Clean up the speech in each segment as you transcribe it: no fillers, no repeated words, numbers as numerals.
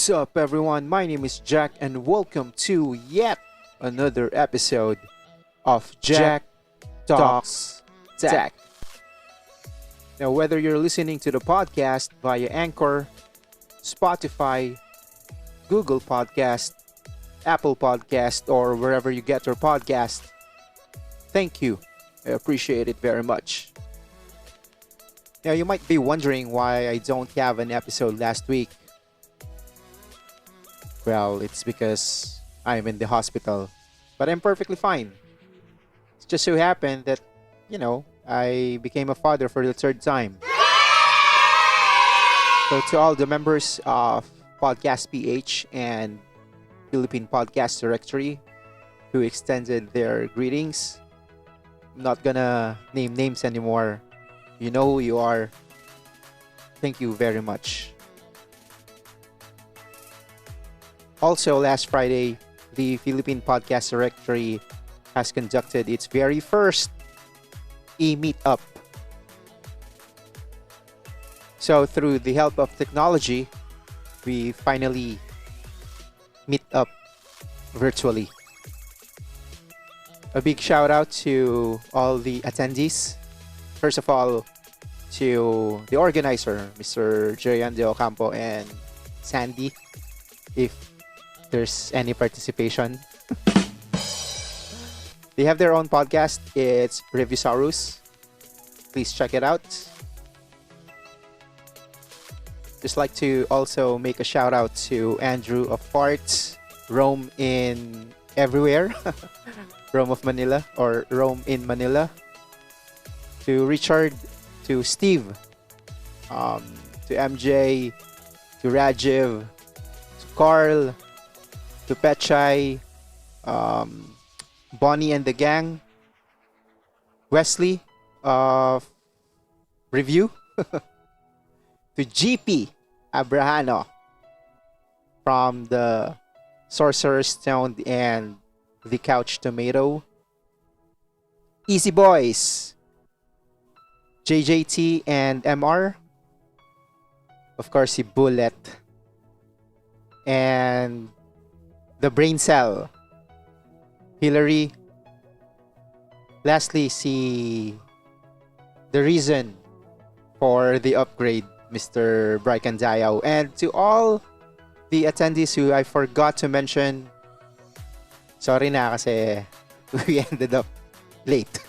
What's up, everyone? My name is Jack, and welcome to yet another episode of Jack Talks Tech. Now, whether you're listening to the podcast via Anchor, Spotify, Google Podcast, Apple Podcast, or wherever you get your podcast, thank you. I appreciate it very much. Now, you might be wondering why I don't have an episode last week. Well, it's because I'm in the hospital, but I'm perfectly fine. It's just so happened that, I became a father for the third time. So to all the members of Podcast PH and Philippine Podcast Directory who extended their greetings, I'm not gonna name names anymore. You know who you are. Thank you very much. Also, last Friday, the Philippine Podcast Directory has conducted its very first e-meetup. So, through the help of technology, we finally meet up virtually. A big shout out to all the attendees. First of all, to the organizer, Mr. Jeyan De Ocampo and Sandy, if there's any participation. They have their own podcast. It's Revisaurus. Please check it out. Just like to also make a shout out to Andrew of Farts, Rome in everywhere, Rome of Manila or Rome in Manila. To Richard, to Steve, to MJ, to Rajiv, to Carl, to Pechay, Bonnie and the gang, Wesley of Review, to GP Abrahano from the Sorcerer's Stone and the Couch Tomato, Easy Boys, JJT and MR, of course, si Bullet, and the Brain Cell, Hillary. Lastly, the reason for the upgrade, Mr. Brycan Diao. And to all the attendees who I forgot to mention, sorry na kasi we ended up late.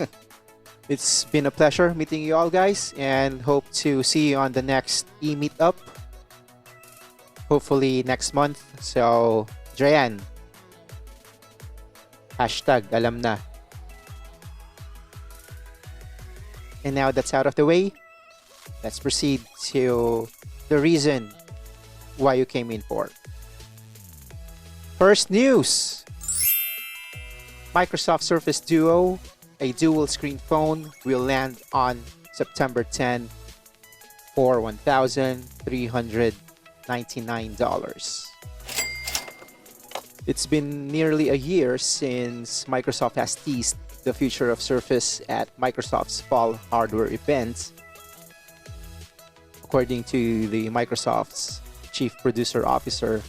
It's been a pleasure meeting you all, guys, and hope to see you on the next e-meetup. Hopefully next month. So, Dreyan, hashtag alam na. And now that's out of the way, let's proceed to the reason why you came in for. First news. Microsoft Surface Duo, a dual screen phone, will land on September 10 for $1,399. It's been nearly a year since Microsoft has teased the future of Surface at Microsoft's Fall Hardware event. According to the Microsoft's Chief Producer Officer,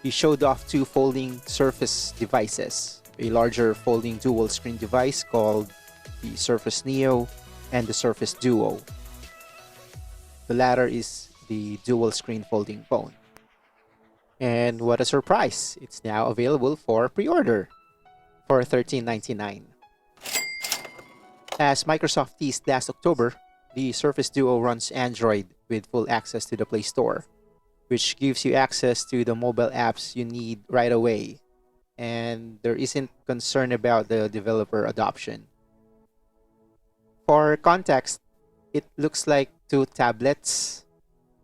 he showed off two folding Surface devices, a larger folding dual screen device called the Surface Neo and the Surface Duo. The latter is the dual screen folding phone. And what a surprise! It's now available for pre-order for $13.99. As Microsoft teased last October, the Surface Duo runs Android with full access to the Play Store, which gives you access to the mobile apps you need right away, and there isn't concern about the developer adoption. For context, it looks like two tablets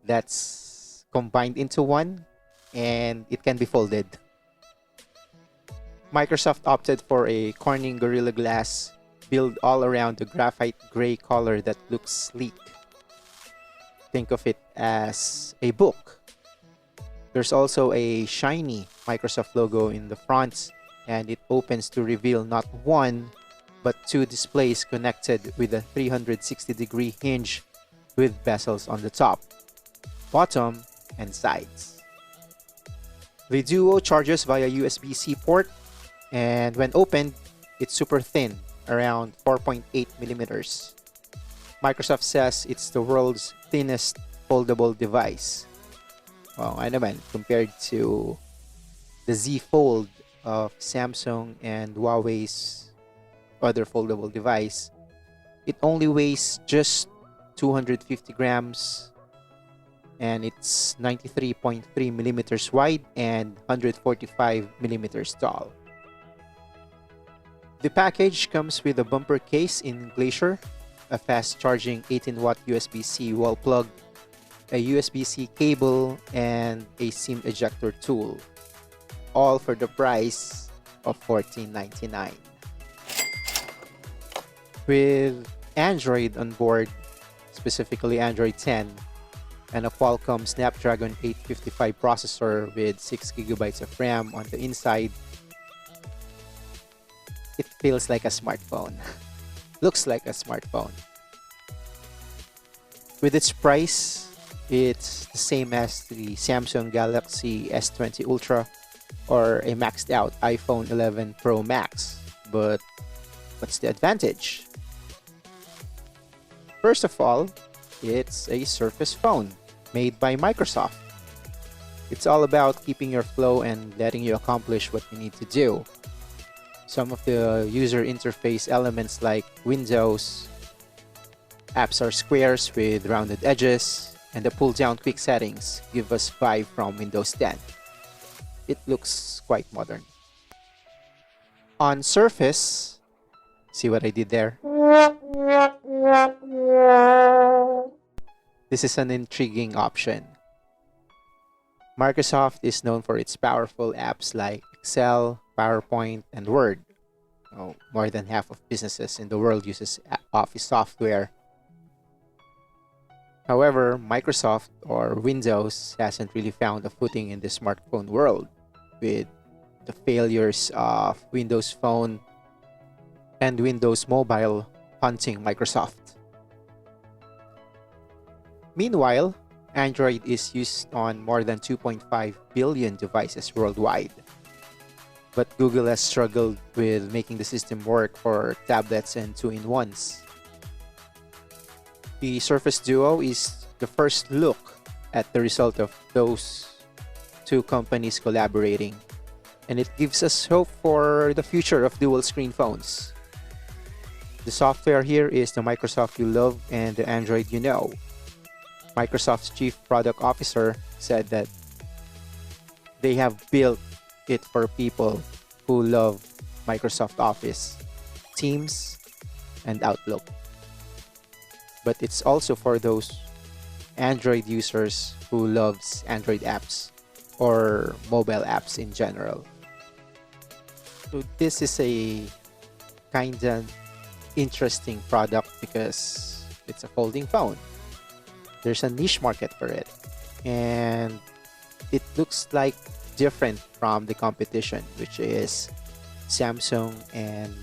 that's combined into one, and it can be folded. Microsoft opted for a Corning Gorilla Glass build all around the graphite gray color that looks sleek. Think of it as a book. There's also a shiny Microsoft logo in the front, and it opens to reveal not one, but two displays connected with a 360-degree hinge with bezels on the top, bottom, and sides. The Duo charges via USB-C port, and when opened, it's super thin, around 4.8 millimeters. Microsoft says it's the world's thinnest foldable device. Well, I naman, compared to the Z Fold of Samsung and Huawei's other foldable device, it only weighs just 250 grams and it's 93.3 millimeters wide and 145 millimeters tall. The package comes with a bumper case in Glacier, a fast-charging 18-watt USB-C wall plug, a USB-C cable, and a SIM ejector tool, all for the price of $14.99. With Android on board, specifically Android 10, and a Qualcomm Snapdragon 855 processor with 6GB of RAM on the inside, it feels like a smartphone. Looks like a smartphone. With its price, it's the same as the Samsung Galaxy S20 Ultra or a maxed out iPhone 11 Pro Max. But what's the advantage? First of all, it's a Surface phone made by Microsoft. It's all about keeping your flow and letting you accomplish what you need to do. Some of the user interface elements like Windows, apps are squares with rounded edges, and the pull-down quick settings give us vibe from Windows 10. It looks quite modern. On Surface, see what I did there? This is an intriguing option. Microsoft is known for its powerful apps like Excel, PowerPoint, and Word. Oh, more than half of businesses in the world uses Office software. However, Microsoft or Windows hasn't really found a footing in the smartphone world, with the failures of Windows Phone and Windows Mobile haunting Microsoft. Meanwhile, Android is used on more than 2.5 billion devices worldwide. But Google has struggled with making the system work for tablets and two-in-ones. The Surface Duo is the first look at the result of those two companies collaborating, and it gives us hope for the future of dual-screen phones. The software here is the Microsoft you love and the Android you know. Microsoft's Chief Product Officer said that they have built it for people who love Microsoft Office, Teams, and Outlook. But it's also for those Android users who loves Android apps or mobile apps in general. So this is a kind of interesting product because it's a folding phone. There's a niche market for it, and it looks like different from the competition, which is Samsung and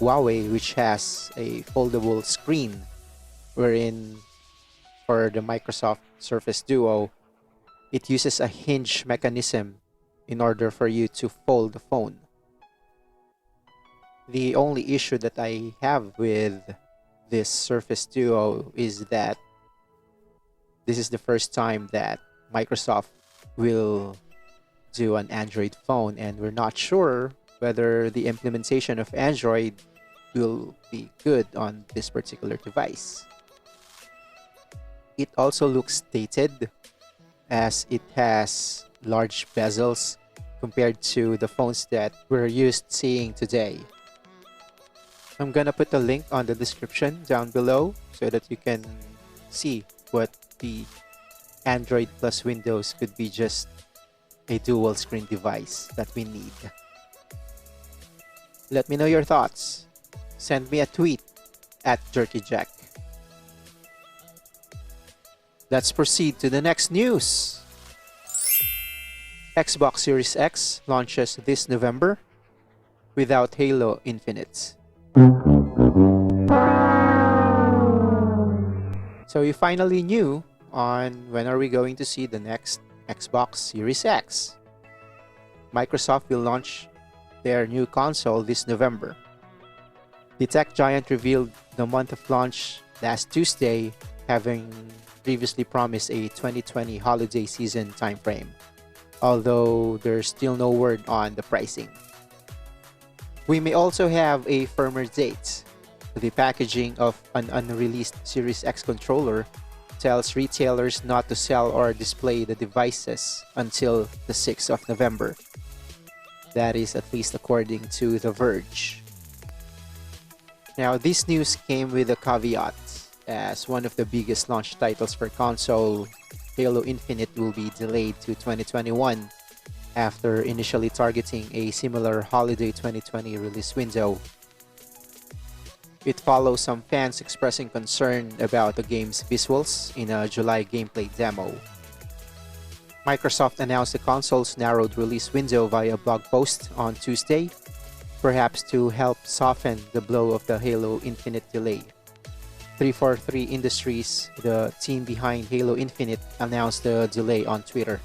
Huawei, which has a foldable screen, wherein for the Microsoft Surface Duo, it uses a hinge mechanism in order for you to fold the phone. The only issue that I have with this Surface Duo is that this is the first time that Microsoft will do an Android phone, and we're not sure whether the implementation of Android will be good on this particular device. It also looks dated as it has large bezels compared to the phones that we're used seeing today. I'm gonna put a link on the description down below so that you can see what the Android plus Windows could be just a dual screen device that we need. Let me know your thoughts. Send me a tweet at JerkyJeck. Let's proceed to the next news. Xbox Series X launches this November without Halo Infinite. So you finally knew on when are we going to see the next Xbox Series X. Microsoft will launch their new console this November. The tech giant revealed the month of launch last Tuesday, having previously promised a 2020 holiday season timeframe, although there's still no word on the pricing. We may also have a firmer date. The packaging of an unreleased Series X controller tells retailers not to sell or display the devices until the 6th of November. That is at least according to The Verge. Now, this news came with a caveat, as one of the biggest launch titles for console, Halo Infinite, will be delayed to 2021 after initially targeting a similar holiday 2020 release window. It follows some fans expressing concern about the game's visuals in a July gameplay demo. Microsoft announced the console's narrowed release window via blog post on Tuesday, perhaps to help soften the blow of the Halo Infinite delay. 343 Industries, the team behind Halo Infinite, announced the delay on Twitter.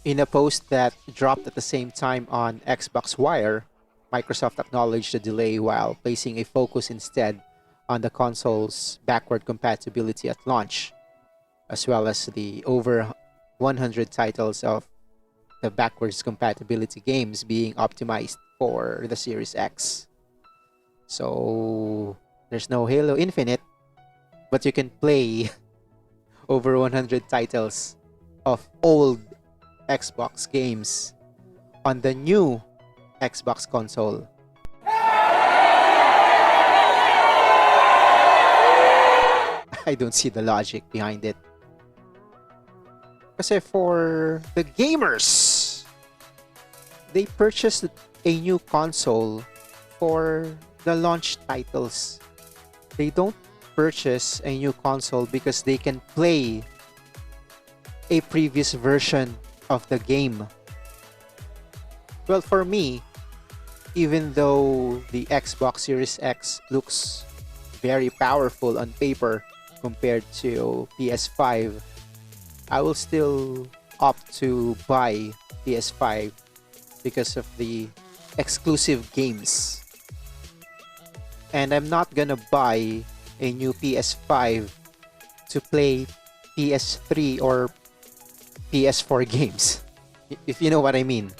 In a post that dropped at the same time on Xbox Wire, Microsoft acknowledged the delay while placing a focus instead on the console's backward compatibility at launch, as well as the over 100 titles of the backwards compatibility games being optimized for the Series X. So there's no Halo Infinite, but you can play over 100 titles of old Xbox games on the new Xbox console. I don't see the logic behind it. Kasi for the gamers, they purchased a new console for the launch titles. They don't purchase a new console because they can play a previous version of the game. Well, for me, even though the Xbox Series X looks very powerful on paper compared to PS5, I will still opt to buy PS5 because of the exclusive games. And I'm not gonna buy a new PS5 to play PS3 or PS4 games, if you know what I mean.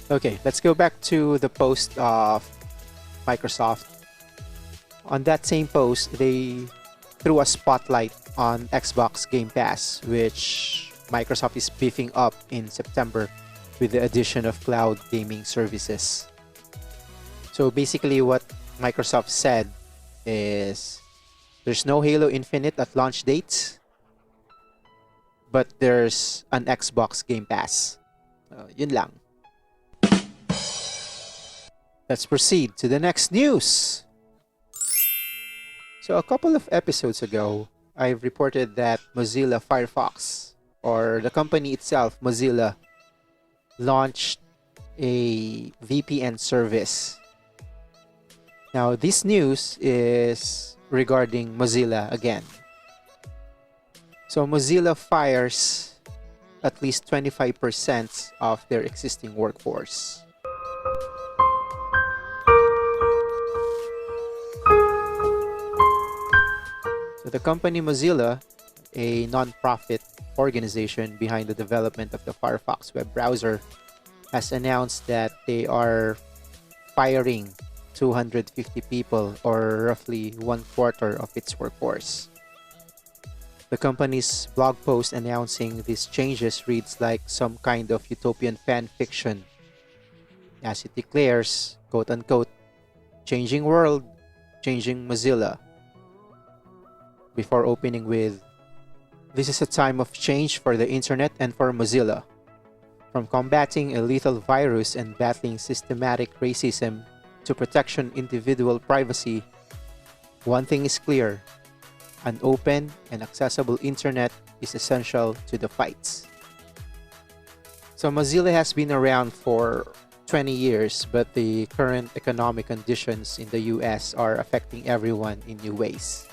Okay, let's go back to the post of Microsoft. On that same post, they threw a spotlight on Xbox Game Pass, which Microsoft is beefing up in September with the addition of cloud gaming services. So basically what Microsoft said is there's no Halo Infinite at launch date, but there's an Xbox Game Pass. Yun lang. Let's proceed to the next news. So a couple of episodes ago, I reported that Mozilla Firefox, or the company itself, Mozilla, launched a VPN service. Now, this news is regarding Mozilla again. So Mozilla fires at least 25% of their existing workforce. So the company Mozilla, a non-profit organization behind the development of the Firefox web browser, has announced that they are firing 250 people, or roughly 1/4 of its workforce. The company's blog post announcing these changes reads like some kind of utopian fan fiction, as it declares, quote-unquote, "Changing world, changing Mozilla," before opening with, "This is a time of change for the internet and for Mozilla. From combating a lethal virus and battling systematic racism to protection individual privacy, one thing is clear: an open and accessible internet is essential to the fight." So Mozilla has been around for 20 years, but the current economic conditions in the US are affecting everyone in new ways.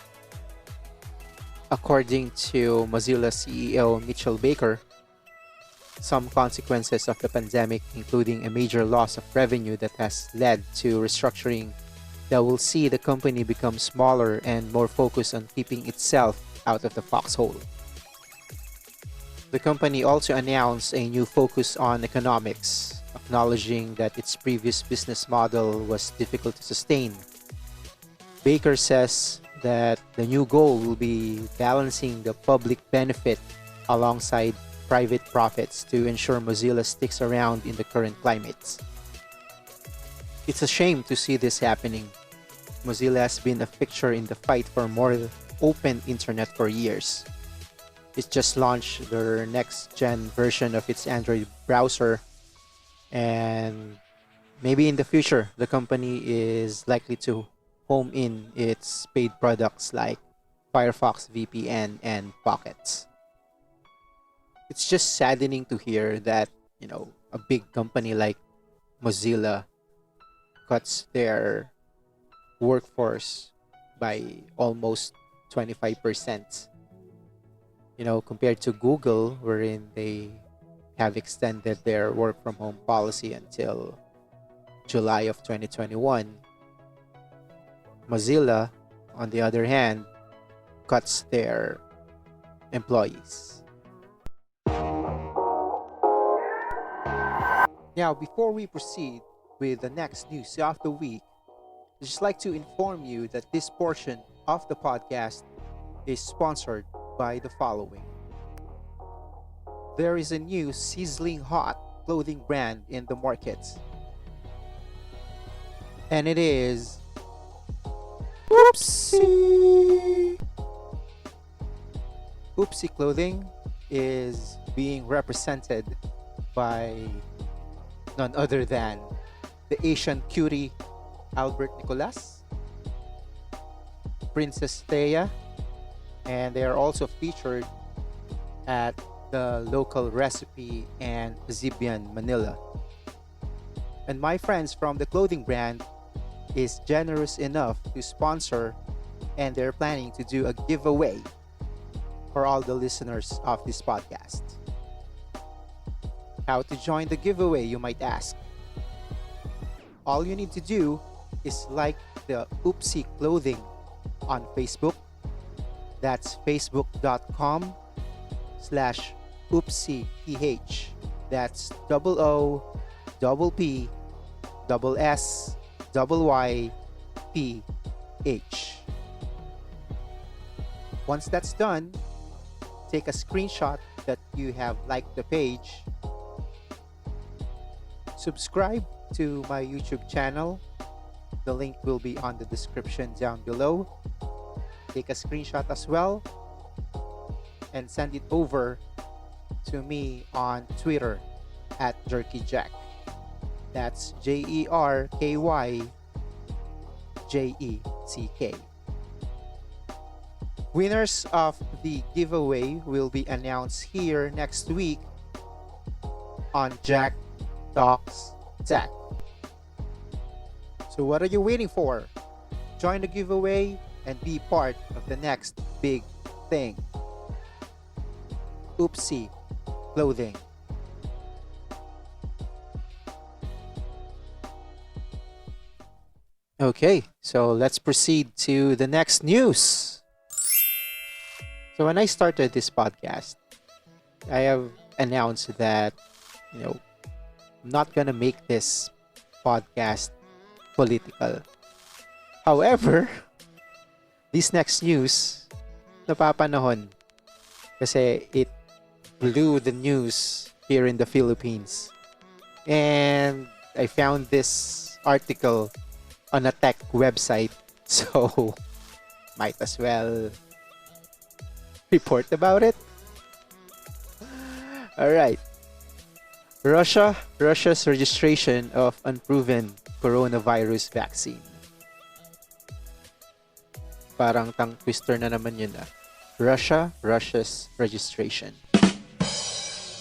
According to Mozilla CEO Mitchell Baker, some consequences of the pandemic, including a major loss of revenue that has led to restructuring that will see the company become smaller and more focused on keeping itself out of the foxhole. The company also announced a new focus on economics, acknowledging that its previous business model was difficult to sustain. Baker says that the new goal will be balancing the public benefit alongside private profits to ensure Mozilla sticks around in the current climate. It's a shame to see this happening. Mozilla has been a fixture in the fight for more open internet for years. It just launched their next-gen version of its Android browser, and maybe in the future, the company is likely to home in its paid products like Firefox VPN and Pockets. It's just saddening to hear that, a big company like Mozilla cuts their workforce by almost 25%. Compared to Google, wherein they have extended their work from home policy until July of 2021. Mozilla, on the other hand, cuts their employees. Now, before we proceed with the next news of the week, I'd just like to inform you that this portion of the podcast is sponsored by the following. There is a new sizzling hot clothing brand in the market, and it is Oopsie. Oopsie Clothing is being represented by none other than the Asian cutie Albert Nicolas, Princess Thea, and they are also featured at the local recipe and Zibian, Manila. And my friends from the clothing brand is generous enough to sponsor, and they're planning to do a giveaway for all the listeners of this podcast. How to join the giveaway, you might ask? All you need to do is like the Oopsie Clothing on Facebook. That's facebook.com/oopsieph. That's OOPSSYYPH. Once that's done, take a screenshot that you have liked the page. Subscribe to my YouTube channel. The link will be on the description down below. Take a screenshot as well and send it over to me on Twitter at JerkyJeck. That's JerkyJeck. Winners of the giveaway will be announced here next week on Jeck Talks Tech. So what are you waiting for? Join the giveaway and be part of the next big thing. Oopsie Clothing. Okay, so let's proceed to the next news. So when I started this podcast, I have announced that, I'm not gonna make this podcast political. However, this next news, napapanahon kasi it blew the news here in the Philippines. And I found this article on a tech website, so might as well report about it. All right. Russia's registration of unproven coronavirus vaccine. Parang tongue twister na naman yun ah. Russia's registration.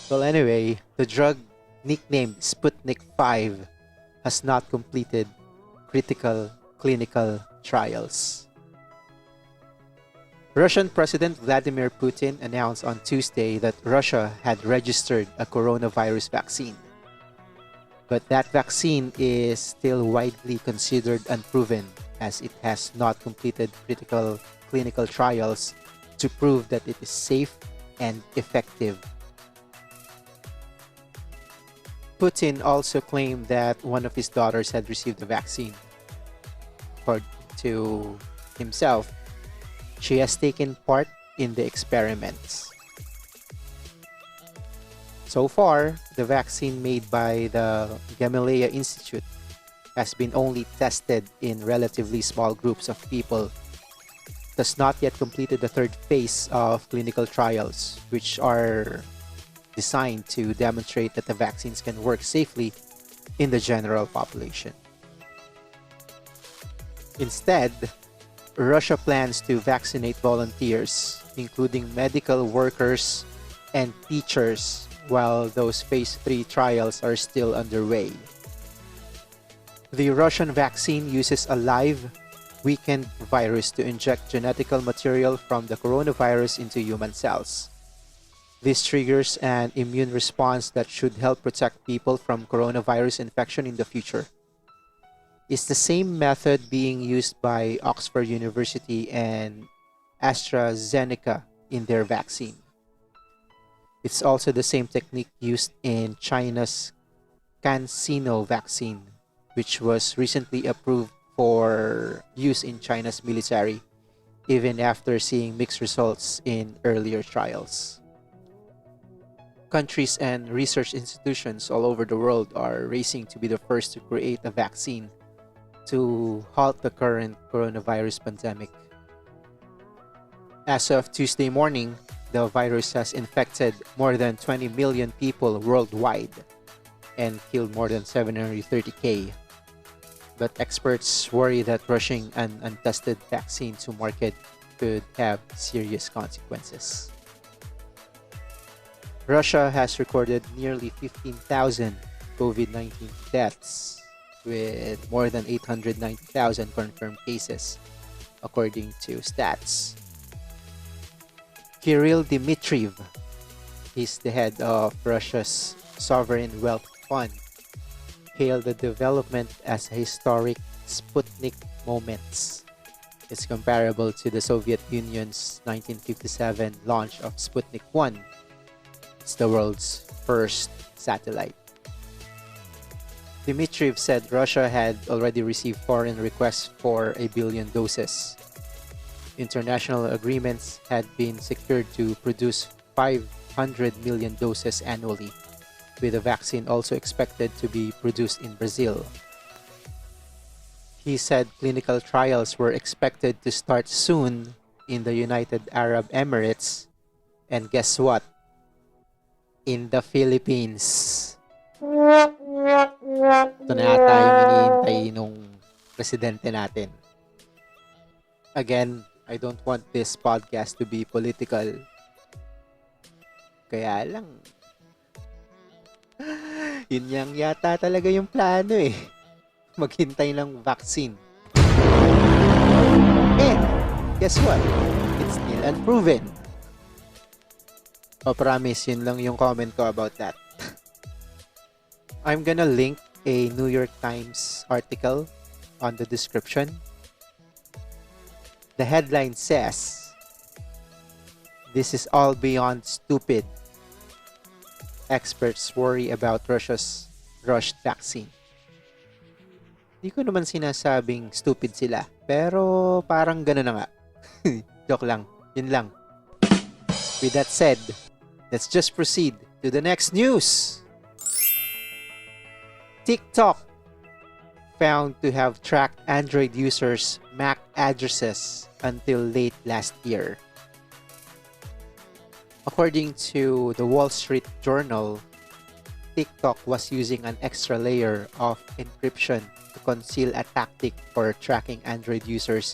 Well, anyway, the drug nicknamed Sputnik 5 has not completed critical clinical trials. Russian President Vladimir Putin announced on Tuesday that Russia had registered a coronavirus vaccine. But that vaccine is still widely considered unproven as it has not completed critical clinical trials to prove that it is safe and effective. Putin also claimed that one of his daughters had received the vaccine. According to himself, she has taken part in the experiments. So far, the vaccine made by the Gamaleya Institute has been only tested in relatively small groups of people. It has not yet completed the third phase of clinical trials, which are designed to demonstrate that the vaccines can work safely in the general population. Instead, Russia plans to vaccinate volunteers, including medical workers and teachers, while those phase 3 trials are still underway. The Russian vaccine uses a live, weakened virus to inject genetical material from the coronavirus into human cells. This triggers an immune response that should help protect people from coronavirus infection in the future. It's the same method being used by Oxford University and AstraZeneca in their vaccine. It's also the same technique used in China's CanSino vaccine, which was recently approved for use in China's military, even after seeing mixed results in earlier trials. Countries and research institutions all over the world are racing to be the first to create a vaccine to halt the current coronavirus pandemic. As of Tuesday morning, the virus has infected more than 20 million people worldwide and killed more than 730,000. But experts worry that rushing an untested vaccine to market could have serious consequences. Russia has recorded nearly 15,000 COVID-19 deaths, with more than 890,000 confirmed cases, according to stats. Kirill Dmitriev is the head of Russia's sovereign wealth fund, hailed the development as a historic Sputnik moments. It's comparable to the Soviet Union's 1957 launch of Sputnik 1. It's the world's first satellite. Dmitriev said Russia had already received foreign requests for 1 billion doses. International agreements had been secured to produce 500 million doses annually, with the vaccine also expected to be produced in Brazil. He said clinical trials were expected to start soon in the United Arab Emirates, and guess what? In the Philippines. Ito na ata yung iniintay nung presidente natin. Again, I don't want this podcast to be political. Kaya lang, yun yang yata talaga yung plano eh. Maghintay ng vaccine. And, guess what? It's still unproven. O promise, yun lang yung comment ko about that. I'm gonna link a New York Times article on the description. The headline says, "This is all beyond stupid. Experts worry about Russia's rushed vaccine." Hindi ko naman sinasabing stupid sila, pero parang gano'n na nga. Joke lang. Yun lang. With that said, let's just proceed to the next news. TikTok found to have tracked Android users' MAC addresses until late last year. According to the Wall Street Journal, TikTok was using an extra layer of encryption to conceal a tactic for tracking Android users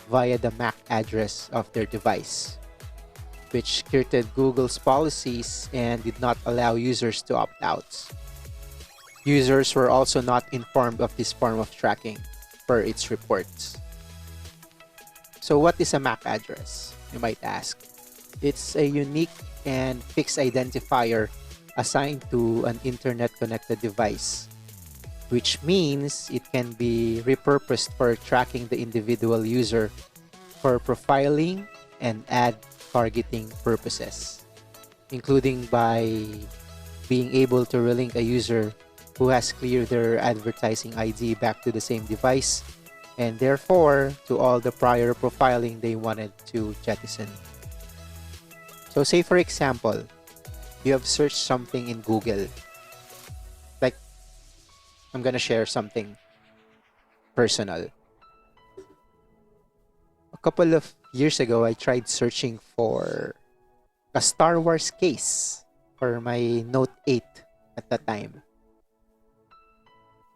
via the MAC address of their device, which skirted Google's policies and did not allow users to opt out. Users were also not informed of this form of tracking, per its reports. So what is a MAC address? you might ask? It's a unique and fixed identifier assigned to an internet-connected device, which means it can be repurposed for tracking the individual user for profiling and ad targeting purposes, including by being able to relink a user who has cleared their advertising ID back to the same device, and therefore to all the prior profiling they wanted to jettison. So say for example, you have searched something in Google. Like, I'm gonna share something personal. A couple of years ago, I tried searching for a Star Wars case for my Note 8 at the time.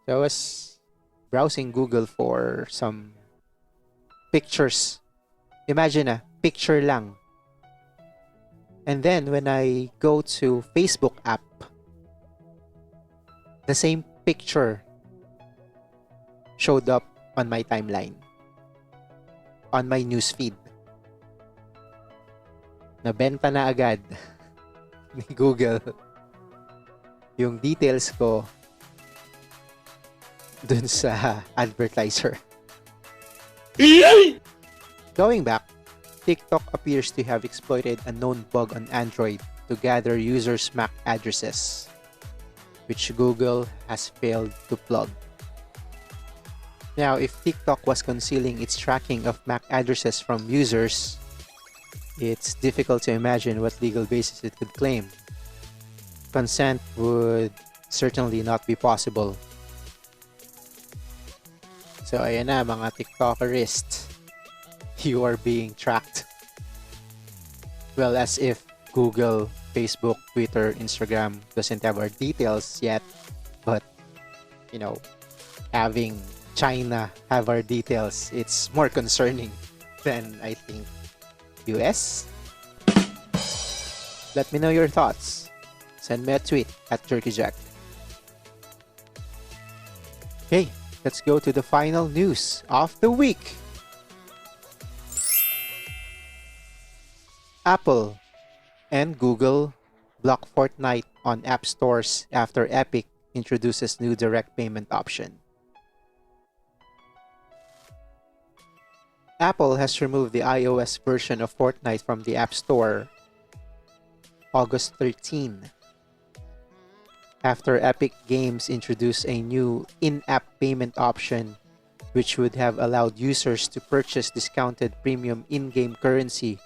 So I was browsing Google for some pictures. Imagine picture lang. And then when I go to Facebook app, the same picture showed up on my timeline, on my newsfeed. Nabenta na agad ni Google yung details ko dun sa advertiser. Going back, TikTok appears to have exploited a known bug on Android to gather users' MAC addresses, which Google has failed to plug. Now, if TikTok was concealing its tracking of MAC addresses from users, it's difficult to imagine what legal basis it could claim. Consent would certainly not be possible. So ayan na mga TikTokerists, you are being tracked. Well, as if Google, Facebook, Twitter, Instagram doesn't have our details yet, but you know, having China have our details, it's more concerning than I think US. Let me know your thoughts. Send me a tweet at Jeck. Okay, let's go to the final news of the week. Apple and Google block Fortnite on app stores after Epic introduces new direct payment option. Apple has removed the iOS version of Fortnite from the App Store August 13 after Epic Games introduced a new in-app payment option which would have allowed users to purchase discounted premium in-game currency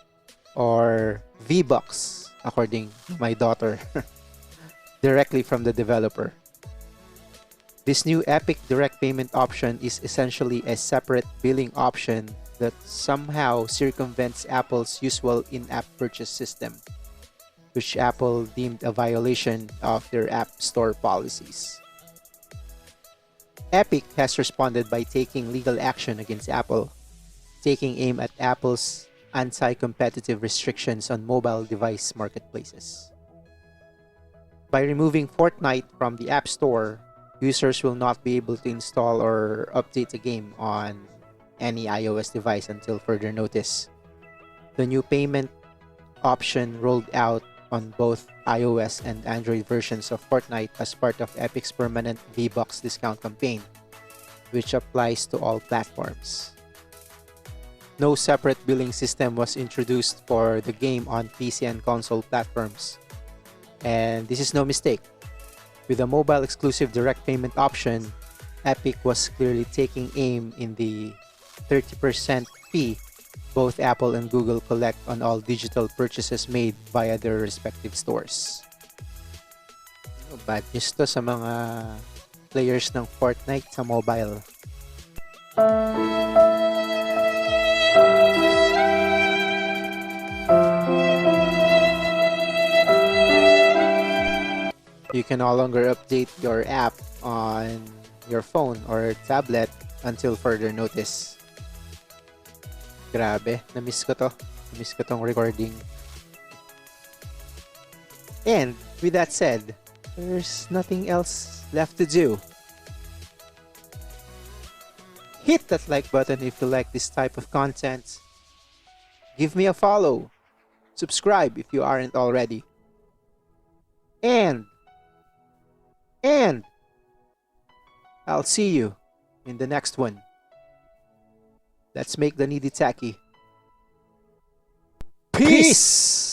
or V-Bucks, according to my daughter, directly from the developer. This new Epic direct payment option is essentially a separate billing option that somehow circumvents Apple's usual in-app purchase system, which Apple deemed a violation of their App Store policies. Epic has responded by taking legal action against Apple, taking aim at Apple's anti-competitive restrictions on mobile device marketplaces. By removing Fortnite from the App Store, users will not be able to install or update the game on any iOS device until further notice. The new payment option rolled out on both iOS and Android versions of Fortnite as part of Epic's permanent V-Bucks discount campaign, which applies to all platforms. No separate billing system was introduced for the game on PC and console platforms. And this is no mistake. With a mobile exclusive direct payment option, Epic was clearly taking aim in the 30% fee both Apple and Google collect on all digital purchases made via their respective stores. Bad news to sa mga players ng Fortnite sa mobile. You can no longer update your app on your phone or tablet until further notice. Grabe, na-miss ko to. Na-miss ko tong recording. And with that said, there's nothing else left to do. Hit that like button if you like this type of content. give me a follow. Subscribe if you aren't already. And I'll see you in the next one. Let's make the needy tacky. Peace!